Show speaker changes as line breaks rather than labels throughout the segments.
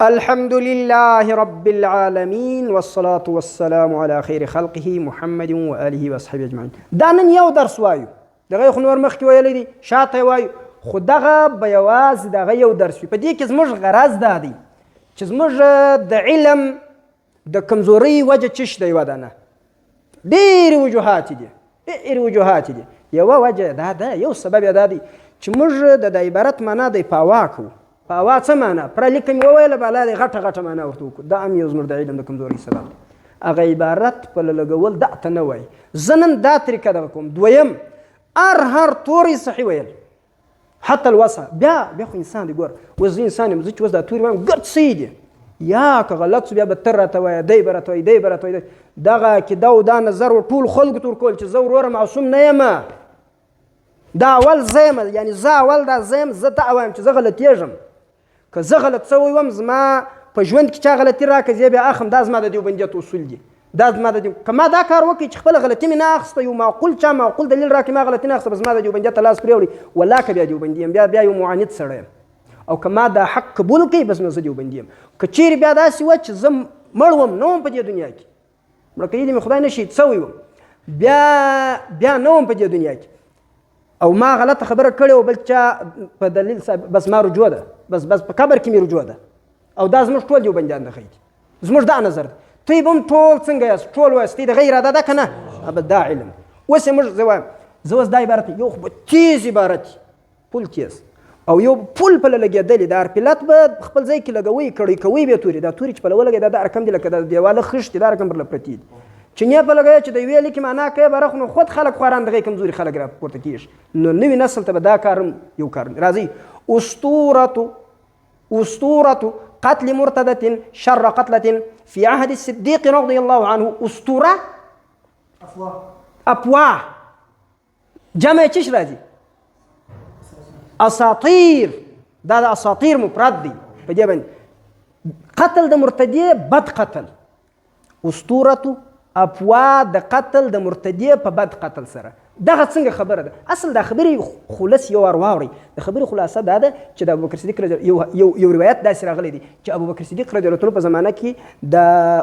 الحمد لله رب العالمين والصلاة والسلام على خير خلقه محمد وآله وصحبه أجمعين. دا نن یو درس وایو، دغه خو نور مخکې ویلی دی، شاته وایو، خو دغه به یوازې دغه یو درس وي. په دې کې زموږ غرض دا دی چې زموږ د علم د کمزورۍ وجه څه شته یوه ده نه، ډېرې وجوهات دي. یوه وجه دا ده، یو سبب یې دا دی چې موږ د عبارت معنا دی پاوا کوو. پاوا څه معنا؟ پره لیکه مې وویله بالا دی غټه معنا ورته وکړو، دا هم یو زموږ د علم د کمزورۍ سبب دی. هغه عبارت په لګول دا ته نه وایي. زه نن دا طریقه دغه کوم. دویم، هر توری صحیح ویل، حتی الوسع. بیا خو انسان دی، ګوره اوس زه انسان یم، زه چې اوس دا توري وایم ګرد صحیح دي، یا که غلط سو بیا به ته راته وایه، دی به راته وایي. دغه عقیده او دا نظر و ټول خلکو ته ورکول چې زه وروره معصوم نه یم. دا اول زه یم، یعنې زه اول دا زه یم، زه ته وایم چې زه غلطېږم. که زه غلط سوی وم، زما په ژوند کې چا غلطي راکړه، زه بیا اخم، دا زما د دیوبندیت اصول دي. دا زما د که ما دا کار وکړي چې خپله غلطي مې نه اخیسته، یو معقول دلیل راکړي ما غلطي نه اخیسته، به زما د دیوبندیت ته لاس پرېوړي، والله که بیا دیوبندي یم، بیا یو معاند سړی یم. او که ما دا حق قبول کړي، بس نو زه دیوبندي یم. که چیرې بیا داسې وه چې زه مړ وم، نه وم په دې دنیا کې، مړه کېدی مې خدای نه شهید سوی وم، بیا نه وم په دې دنیا کې، او ما غلطه خبره کړې او بل چا په دلیل بس ما رجوع ده، بس په قبر کې مې رجوع ده. او دا زموږ ټول دیوبندیان د خیدي، زموږ دا نظر ده. توی به هم ټول څنګه یاست؟ ټول وایست دغه اراده ده که نه؟ دا علم. اوس یې موږ زه وایم، زه اوس دا عبارت یو خو به تیز عبارت پول تیز، او یو پول په لګېدلې، د ارپلت به خپل ځای کې لګوئ، کړی کوئ بیا تورې، دا تورې چې په ولګېد دا رقم دي، لکه د دیواله خښتې دا رقم برله پرتې دي. چې نه په لګوي چې د یوې لیکې معنا کوي برخ، نو خود خلک خواران دغه کمزوري خلک را پورته کېږي. نو نوي نسل ته به دا کار یو کار راځي. اسطورة قتل مرتدة شر قتلة في عهد الصديق رضي الله عنه. اسطوره افواه جمع چش راځي؟ اساطیر. دا د اساطیر مفرد دی په دې باندې. قتل د مرتدی بد قتل. اسطورة افواه د قتل د مرتدی په بد قتل سره. دغه څنګه خبره ده؟ اصل دا خبرې خلاص یو واورئ. د خبرې خلاصه دا ده چې د ابوبکر صدیق یو روایت داسې راغلی دی چې ابوبکر صدیق رضی الله عنه په زمانه کې د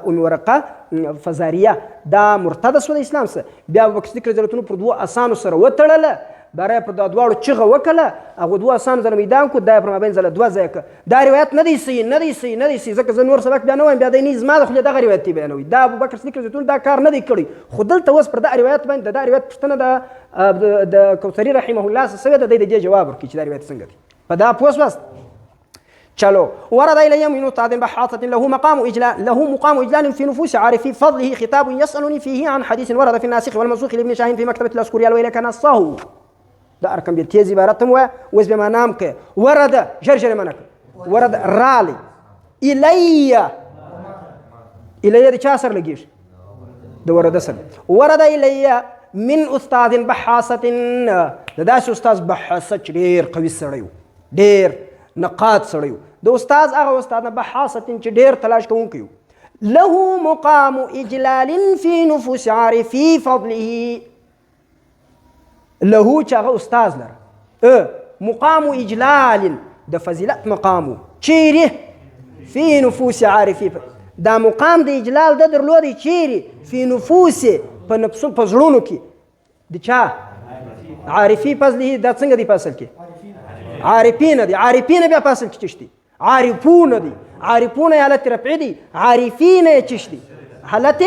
ام ورقه فزاریه دا مرتده شوه د اسلام څخه. بیا ابوبکر صدیق رضی الله عنه پر دوو اسانو سره وتړله، برای پر دا دواړو چغه وکړه، هغه دوه اسانو سره میدان کو، دا پر مابین ځله دوه ځایه کړه. دا روایت نه دی صحیح، ځکه زه نور سبق بیا نه وایم، بیا دی نه زما د خولې دغه روایت دی بیانوي. دا ابوبکر صدیق رضی الله عنه دا کار نه دی کړی. خو دلته اوس پر دا روایت باندې د دا روایت پوښتنه د کوثري رحمه الله څه سوې ده، دی د دې جواب ورکړي چې دا روایت څنګه دی. په دا پوه شوست؟ چلو. ورد إلي من أستاذ بحاطة له مقام إجلال في نفوس عارفي فضله خطاب يسألني فيه عن حديث ورد في الناسخ والمنسوخ لابن شاهين في مكتبة الأسكوريال وإليك نصه. دا ارقام بیا تیز عبارت هم وایه. اوس بیا معنا هم کوي. ورده ژر معنا کوي. ورده رالی الیه د چا سره لګېږي؟ د ورده سره. ورده الیه من استاد بحاصة، د داسې استاذ بحاصه چې ډېر قوي سړی و، ډېر نقاد سړی و. د استاذ هغه استاد نه بحاصة چې ډېر تلاش کوونکی و. له مقام اجلال في نفوس عارفي فضله. له چې هغه استاذ لره مقام اجلال د فضیلت مقامو، چیرې؟ فی نفوس عارفی. دا مقام د اجلال د درلودی چیرې؟ فی نفوس، په نفسو په زړونو کې د چا؟ عارفی. فضله دا څنګه دی په اصل کې؟ عارفین دی. عارفین بیا په اصل کې چشتي؟ عارفون دی. عارفون حالت رفعی دی، عارفین یې چشتي حالت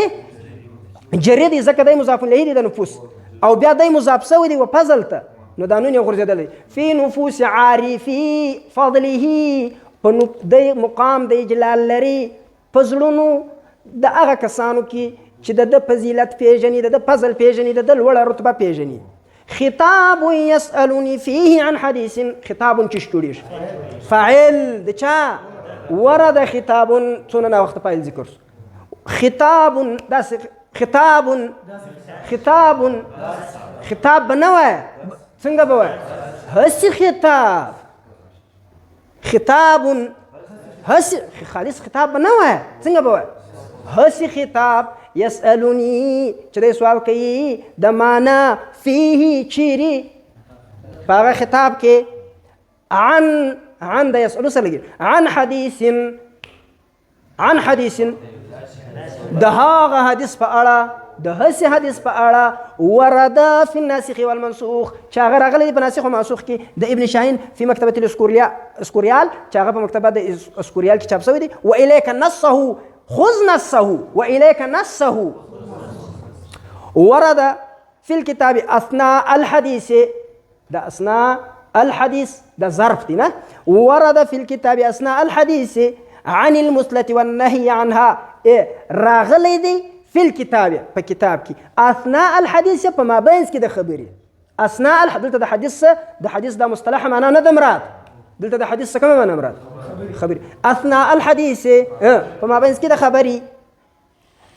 جری دی، ځکه دی مضاف الیه دی د نفوس، او بیا دی مضاف سوی دی و فضل ته، نو دا نون یې غورځېدلی. فی نفوس عارفي فضله، په دی مقام د اجلال لري په زړونو د هغه کسانو کې چې د ده فضیلت پېژني، د ده فضل پېژني، د ده لوړه رتبه پېژني. خطاب یسألونی فیه عن حدیث. خطاب چش جوړېږي؟ فاعل د چا؟ ورده خطاب. څونه ناوخته فاعل ذکر شو. خطاب داسې خطاب به نه وایه، څنګه به وایه؟ هسې خطاب هسې خالص خطاب به نه وایه، څنګه به وایه؟ هسې خطاب. یسألونی چې دی سوال کوي د معنا فیه چیرې په هغه خطاب کې عن د یسألو سره لګي عن حدیث عن حديث دهاغ حديث فأرى دهس حديث فأرى ورد في الناسخ والمنسوخ شاغر أغلى بناسخ ومنسوخ كي ده ابن شاهين في مكتبة الاسكوريال شاغر في مكتبة الاسكوريال كتاب سويدي وإليك نصه خذ نصه وإليك نصه ورد في الكتاب أثناء الحديث ده أثناء الحديث ده ظرف دينا ورد في الكتاب أثناء الحديث عن المثلة والنهي عنها راغلي دي في الكتاب بكتابك أثناء الحديث فما بينس كده خبري أثناء الحديث ده حديث ده مصطلح معناه ندمرات دلت ده حديث كم معناه مراد خبري أثناء الحديث فما بينس كده خبري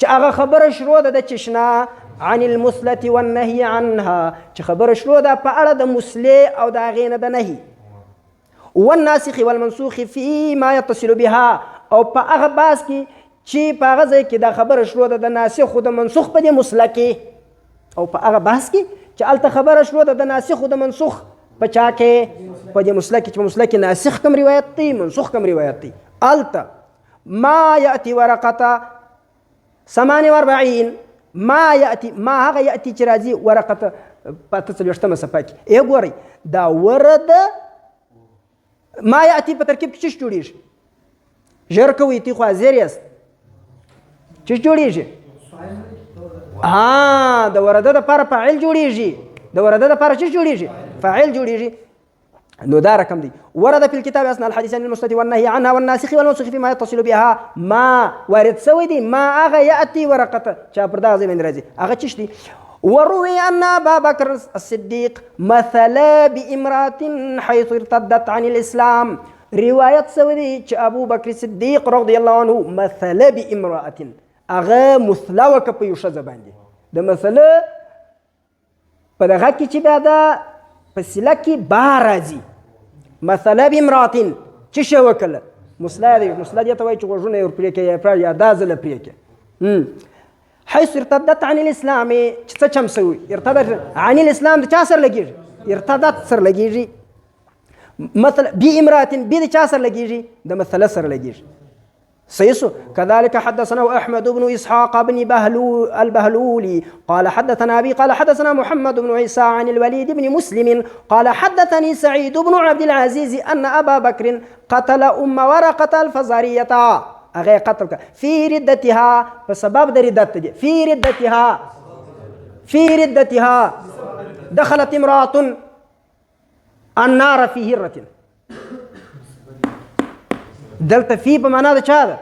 أغا خبر شروع ده تشنا عن المثلة والنهي عنها خبر شروع ده بأرد ده مسلي أو ده غين ده نهي والناسخ والمنسوخ فيما يتصل بها أو بأغا باسكي چی پاغه ځای کې دا خبره شروع ده د ناسخ او د منسوخ په دې مسله کې او په هغه بحث کې چې هلته خبره شروع ده د ناسخ او د منسوخ په چا کې په دې مسله کې چې په مسله کې ناسخ کوم روایت دی منسوخ کوم روایت دی هلته ما یأتي ورقه 48 ما یأتي ما هغه یأتي چې راځي ورقه په 43مه صفحه کې ګورئ دا ورده ما یأتي په ترکیب کې څه جوړېږي ژر کوئ تی خو حاضر یاست څه جوړیږي د ورده دپاره فاعل جوړیږي د ورده دپاره څه جوړیږي فاعل جوړیږي نو دا رقم دی ورد في الكتاب اثناء الحديث عن المسند والنهي عنها والناسخ والمنسوخ فيما يتصل بها ما وارد سوی دی ما هغه یأتي ورقه چا پر دا ځای باندې راځي هغه څه دي وروي أن أبا بكر الصديق مثل بامرأة حيث ارتدت عن الإسلام رواية سوي أبو بكر الصديق رضي الله عنه مثل بامرأة أغا مثلا وكبا يشزا باندي ده مثلا بدغا كي چه بادا پسلا كي بارازي مثلا بامرأة چه وكلا مثلا دي تواي چه غجونه يورپريكي يا دازل پريكي حيث ارتدت عن الإسلام چه چم سوي ارتدت عن الإسلام ده چا سر لگير ارتدت سر لگير مثلا بامرأة بيد چا سر لگير ده مثلا سر لگير سيسو كذلك حدثنا أحمد بن إسحاق بن البهلولي قال حدثنا أبي قال حدثنا محمد بن عيسى عن الوليد بن مسلم قال حدثني سعيد بن عبد العزيز أن أبا بكر قتل أم ورقة الفزارية أغي قتل في ردتها فسبب ردتها في ردتها دخلت امرأة النار في هرة دلته فی په معنا د چا ده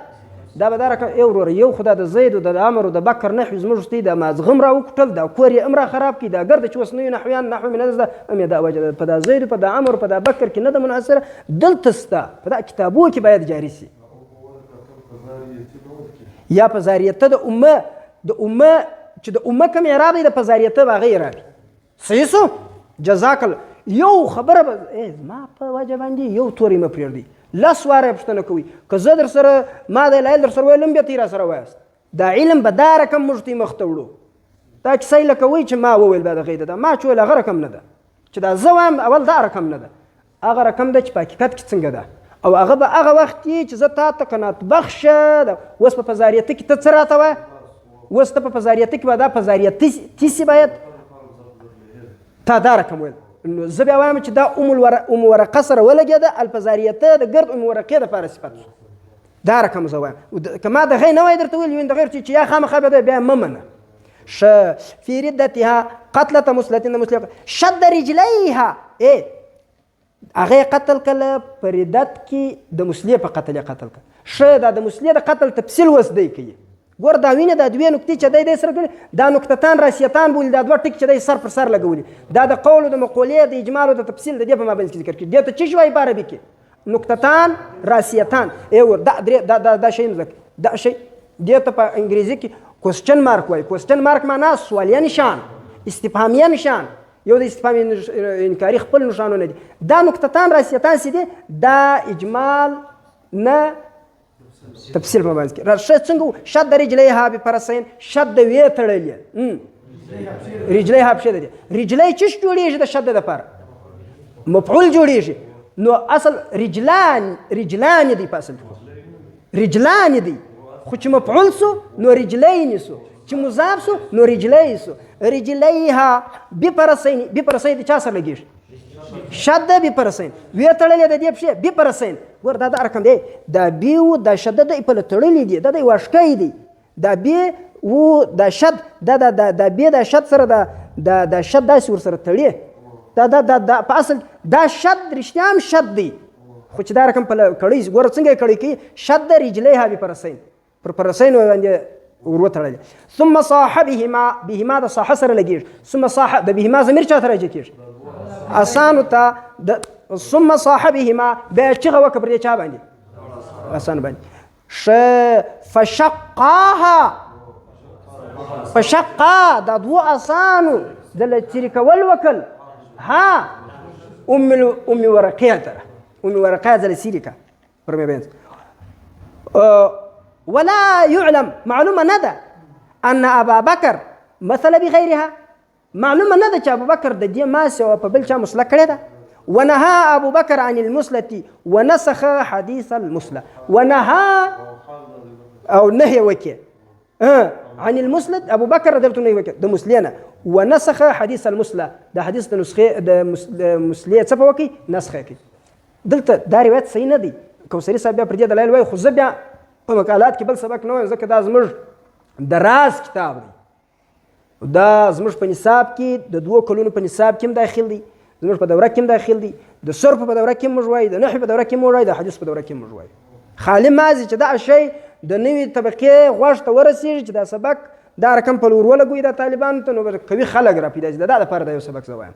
دا به دا رقم یو خو دا د زید او د عمر او د بکر نحوي زموږ ستی د مازغم را وکټل دا کور یې امره خراب کړي دا ګرد چې اوس نوي نحویان نحو من ده ام دا وجه په دا زید په دا عمر په دا بکر کې نه ده منحصره دلته ستا په دا کتابو کې باید جاری سي یا په زاریته د امه چې د امه کوم اعراب دی د په زاریته به هغه اعرابي صحیح سو جزاک الله یو خبره ما په وجه باندې یو توري مه پرېږدئ لس واره پوښتنه کوي که زه در سره ما د لایل در سره ویلم بیا تی را سره وایاست دا علم به دا رقم موږ ته مخ ته وړو دا کیسه یې لکه وایي چې ما وویل بیا د غیده ده ما چې ویل هغه رقم نه ده چې دا زه وایم اول دا رقم نه ده هغه رقم ده چې په حقیقت کې څنګه ده او هغه به هغه وخت کې چې زه تا ته قناعت بخشه ده اوس په فضاریته کې ته څه راته وایه اوس ته په فضاریته کې به دا فضاریتي سي باید تا دا رقم ویل نو زه بیا وایم چې دا ام ورقه سره ولګېده الفزاریته د ګرد ام ورقې دپاره صفت دا رقم زه وایم که ما د غیر نه وای درته ویل د غیر چې یا خامخا به بیا مه منه في ردتها قتلة مسلة شد رجليها هغه قتل کله په ردت کې د مسلې په قتل قتل کړه دا د مسلې د قتل تفصیل وس دی کوي ګور دا وینه دا دوه نقطې چې دی سره کړي دا نقطتان راسیتان بول دا دوه ټک چې دی سر پر سر لګولي دا د قول او د مقولې د اجمال او د تفصیل د دې په مابین کې ذکر کړي دې ته څه شوی په عربي کې نقطتان راسیتان دا شی مزک دا شی دې ته په انګریزي کې کوېسچن مارک وایي کوېسچن مارک معنا سوالیه نشان استفهامیه نشان یو د استفهامي انکاري خپل نشانونه دي دا نقطتان راسیتان سي دي دا اجمال نه تفصیل په باندې راشه څنګه شد رجلیها بفرسین شد وی تړلې رجلیها په شد دي رجلی چې جوړیږي د شد لپاره مفعول جوړیږي نو اصل رجلان دي په اصل رجلان دي خو چې مفعول سو نو رجلین سو، چې مضاف سو نو رجلی سو. رجلیها بپرسین، بپرسین د چا سره لګیږي؟ شده بپرسین. وی تړلې د دې پښې بپرسین. ګور دا د رقم دی، دا بی و دا شده د په تړلې دي، دا د واشکای دی. دا بی و دا شد دا بی دا شد سره دا شد داسې ور سره تړي. دا په اصل دا شد رښتیا هم شد دی، خو چې دا رقم په کړی ګوره څنګه یې کړی کوي شد رجلیها بپرسین، پر پرسین باندې ور وتړلې. ثم صاحبهما، بهما د صاحب سره لګیږي. ثم صاحب د بهما ضمیر چا ته راجع کېږي؟ اسانو ته. ثم صاحبهما بیا چغه وکړه پر دې چا باندې؟ اسان باندې. فشقاها، فشقا دا دوه اسانو د لچری کول وکل. ها ام ورقیه ترى ام ورقیه د لسیریکا پرمه بنت. ولا يعلم، معلومه نده ان ابا بکر مثل بغيرها، معلومه نده چې ابو بکر د دې ماس او په بل چا مسله کړې ده. ونهى ابو بکر عن المسلة ونسخ حديث المسلة. ونهى او نهي وکي عن المسلة، ابو بکر دلته نهي وکي د مسلینا. ونسخ حديث المسلة، دا حدیث د نسخه د مسلیه څه وکي؟ نسخه کوي. دلته دا روایت صحیح نه دی. کوثری صاحب بیا پر دې دلایل وایي، خو زه بیا په مقالات کې بل سبق نه وایم ځکه دا زموږ د راز کتاب دی. دا زموږ په نصاب کې د 2 کلونو په نصاب کې هم داخل دی، زموږ په دوره کې هم داخل دی، د صرف په دوره کې موږ وایي، د نحو په دوره کې موږ وایي، د حدیث په دوره کې موږ وایي. خالی مازی چې دا شی د نوې طبقې غوږ ته ورسېږي چې دا سبق دا رقم په لور ولګوي دا طالبانو ته، نو کوي خلک را پیدا شي. دا لپاره دا یو سبق زه وایم،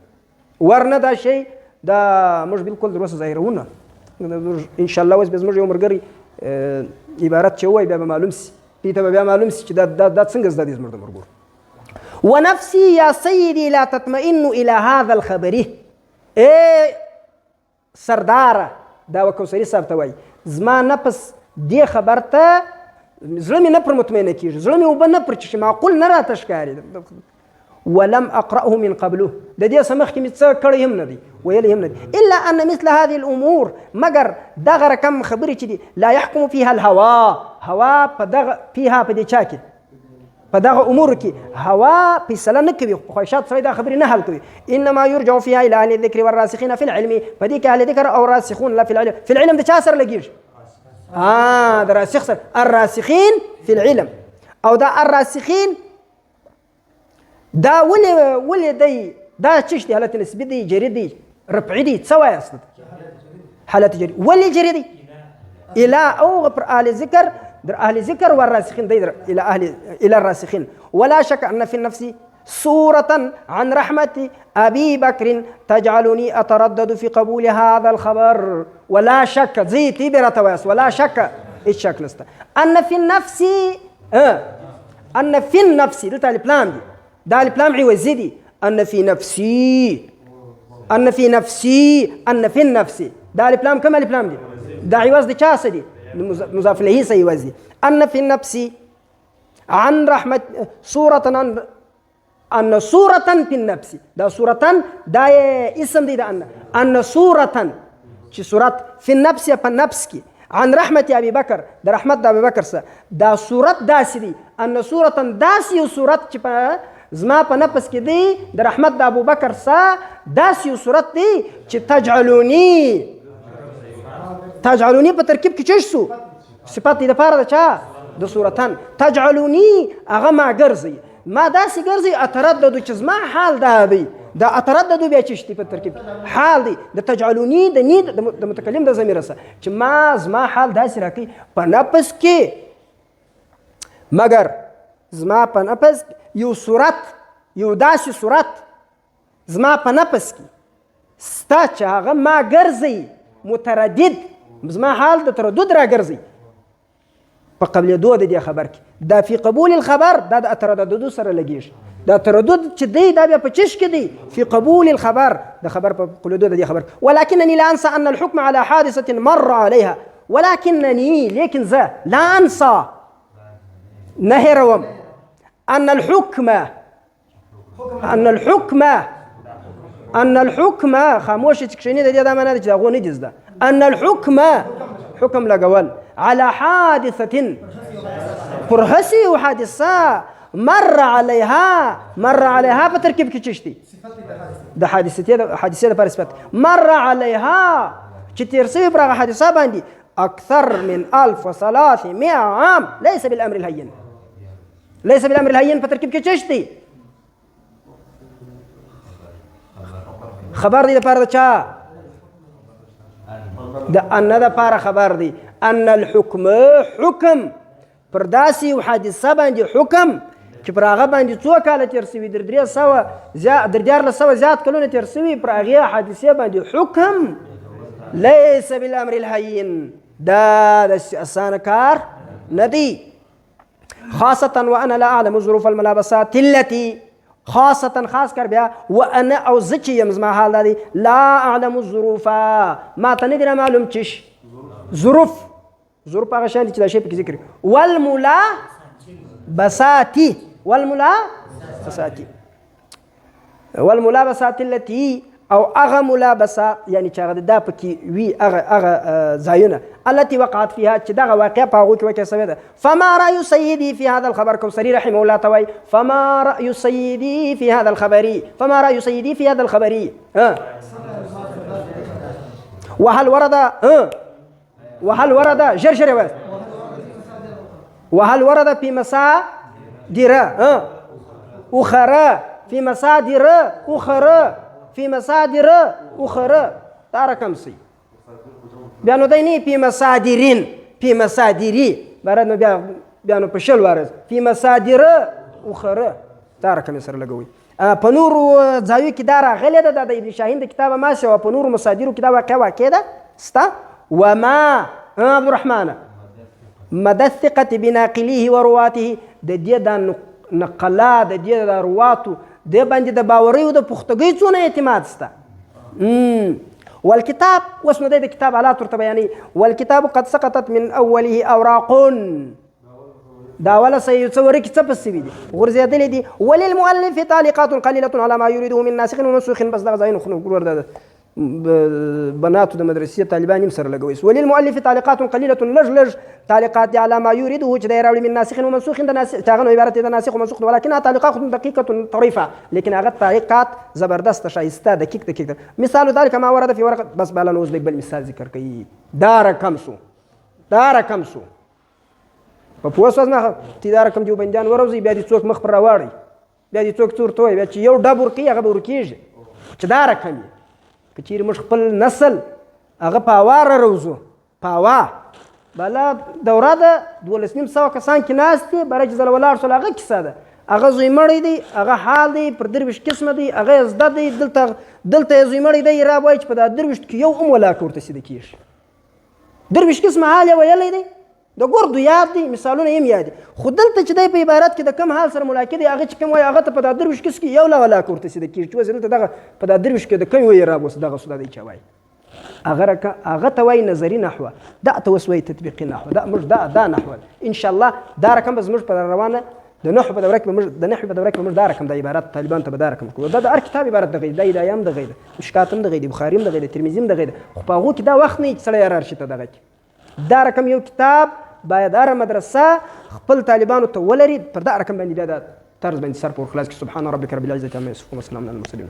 ورنه دا شی دا موږ بالکل در اوسه ظاهروونه. ان شاء الله اوس به زموږ یو ملګری عبارت چې وایي بیا به معلوم سي، دې ته به بیا معلوم سي چې دا څنګه زده دي زموږ د مرګور. ونفسي يا سيدي لا تطمئن الى هذا الخبر. اے سردار دا وکوثری صاحب ته وایي زما نفس دې خبر ته زړه مې نه پر مطمئنه کېږي، زړه مې اوبه نه پر چشي، معقول نه راته ښکاري. ولم اقرأه من قبله، د دې څه مخکې مې څه کړی هم نه دی، ویلی هم نه دی. الا ان مثل هذه الامور، مگر دغه رقم خبرې چې دي لا يحكم فيها الهوا، هوا په دغه فيها په دې چا کې په دغه امور کې هوا فیصله نه کوي، خواهشات سره دا خبرې نه حل کوي. انما يرجع فيها الى اهل الذكر والراسخين في العلم، په دې کې اهل ذکر او راسخون لا في العلم. في العلم د چا سره لګیږي؟ د راسخ سره. الراسخين في العلم، او دا الراسخين دا ولې دی دا چش دی؟ حالت نسبی دی، جری دی، رفعی دی، څه وایي اصلا؟ حالت جری. ولې جری دی؟ الى او پر اهل ذکر، در اهل ذکر والراسخين دی الى الراسخين. ولا شك ان في النفس صورة عن رحمة أبي بكر تجعلني أتردد في قبول هذا الخبر. ولا شك زيتي برتواس، ولا شك إيش شك نستا أن في النفس أن في النفس دلتا البلام دي دا البلام عوزي دي أن في نفسي أن في نفسي أن في النفس دا البلام كم البلام دي دا عوز دي شاسة دي مضاف له سيوزي. أن في النفس عن رحمة صورة أن صورة في النفس، دا صورة دا اسم دي دا أن صورة شي صورة في النفس يا النفس كي عن رحمة أبي بكر، دا رحمة دا أبي بكر سا دا صورة داسي دي أن صورة داسي وصورة زما په نفس کې دی د رحمت د ابو بکر سا داسې صورت دی چې تجعلونی په ترکیب کې چش سو صفات دی لپاره د چا د صورتن تجعلونی هغه ما ګرځي، ما داسې ګرځي اتردد چې زما حال دا دی، دا اتردد بیا چشتي په ترکیب حال دی د تجعلونی د نید د متکلم د ضمیر سره چې ما زما حال داسې راکې په نفس کې، مگر زما په نفس یو صورت یو داسې صورت زما په نفس کې ستا چې هغه ما ګرځي متردد، زما حال د تردد را ګرځي په قبلېدو د دې خبر کې. دا فی قبول الخبر دا د ترددو سره لګیږي، دا تردد چې دی دا بیا په چش کې دی فی قبول الخبر د خبر په قبلېدو د دې خبر. ولكنني لا انسى ان الحكم على حادثه مر عليها، ولكنني لیکن زه لا انسى نهروم ان الحكم خاموش تکشنی د دې دا معنی چې هغه نه دي زده ان الحكم حکم لګول على حادثة پرحسی و حادثه مر عليها په ترکیب کې چشتي د حادثه لپاره صفت مر عليها چې تیر شوی پر هغه حادثه باندې اکثر من 1300 عام ليس بالامر الهين په ترکیب کې چشتي خبر دی لپاره چا د ان د لپاره خبر دی ان الحكم حکم پر داسې یو حادثه باندې حکم چې پر هغه باندې څو کاله تېر شوي در 1300 زیات کلونه تېر شوي پر هغې حادثې باندې حکم لیس بالامر الهین دا د اسانه کار نه دی خاصة وانا لا اعلم ظروف الملابسات التي خاص کر بیا وانا او زه چې یم زما حال دا دی لا اعلم الظروف ما ته نه دي معلوم چش ظروف هغه شان چې دا شی پکې ذکر والملابسات التي او اغه ملابسه یعنی چې هغه دا پکې وی اغه ځایونه التي وقعت فيها چې دغه واقع په هغو کې وکړه سوې ده فما رأي سيدي في هذا الخبر کوثري رحمه الله توي فما رأي سيدي في هذا الخبر وهل ورد جرجر وهل ورد في مصادر أخرى تاركم سي بيانو ديني في مصادري بارد بيانو بشل وارز في مصادر أخرى تاركم يسر لقوي په نورو ځایو کې دا راغلی ده د ابن شاهین د کتابه ماسې او په نورو مصادرو کې دا واقع ده ستا وما عبد الرحمن مدى الثقة بناقليه ورواته د دې د نقلا د دې د رواتو د باندې د باورۍ او د پختګۍ څونه اعتماد ستا والكتاب واسمه د کتاب حالات ورته بیانوي والكتاب قد سقطت من اوله اوراق دا ولا سيتصور څه پسې دي غورځېدلې دي وللمؤلف تعليقات قليلة على ما يريده من ناسخ ومنسوخ بس دغه ځایونه خو ورده بناتو د مدرسې طالبان سره لګوي وللمؤلف تعليقات قليلة لج تعليقات دي على ما يريده چې دا راوړي من ناسخ ومنسوخ د ناسخ تاغنو عبارت د ناسخ ومنسوخ ولكنها تعليقات دقيقة طريفة لكن هغه تعليقات زبردست شایسته دقیق مثال ذلك ما ورد في ورقه بس بالا نوز بل مثال ذکر کوي دا رقم سو په پوسوس نه تیدار کم جو بندیان وروزي بیا دي څوک مخ پر راوړي بیا دي څوک تورتوي بیا چې یو ډبور کوي هغه ورکیږي چې دا رقم کچیر مش خپل نسل هغه پاوار روزو پاوا بلا دوره ده 1200 کسان کې ناشته برج زل ولار سره هغه کیسه ده هغه زوی مړی دی هغه حال دی پر درویش قسمه دی هغه زده دی دلته زوی مړی دی را وای چې په درویش کې یو ولا کوته سید کیش درویش قسمه حال ویلې دی د ګوردو یاد دي مثالونه یې یاد خو دلته چې دی په عبارت کې د کم حال سره ملاقات دی هغه چې کوم وای هغه ته په درویش کې یو لا کوته سید کیش چې دلته دغه په درویش کې د کوم وای را وس دغه سودا دی چې وای هغه ته وای نظری نحوه دا توسوي تطبیقي نحوه دا مش دا نحوه ان شاء الله دا رقم بس مش په روانه د نحو په دوره کې مش دا رقم د عبارت طالبان ته به دا رقم کو دا د هر کتاب عبارت د غیر د ایام د غیر مشکاتم د غیر بخاری د غیر ترمذی د غیر خو په هغه کې دا وخت نه چې سړی راشي ته دغه دا رقم یو کتاب باید هر مدرسه خپل طالبانو ته ولري پر دا رقم باندې بیا د طرز باندې سر پر خلاص کې سبحان ربک رب العزه عما یصفون وسلام علی المرسلین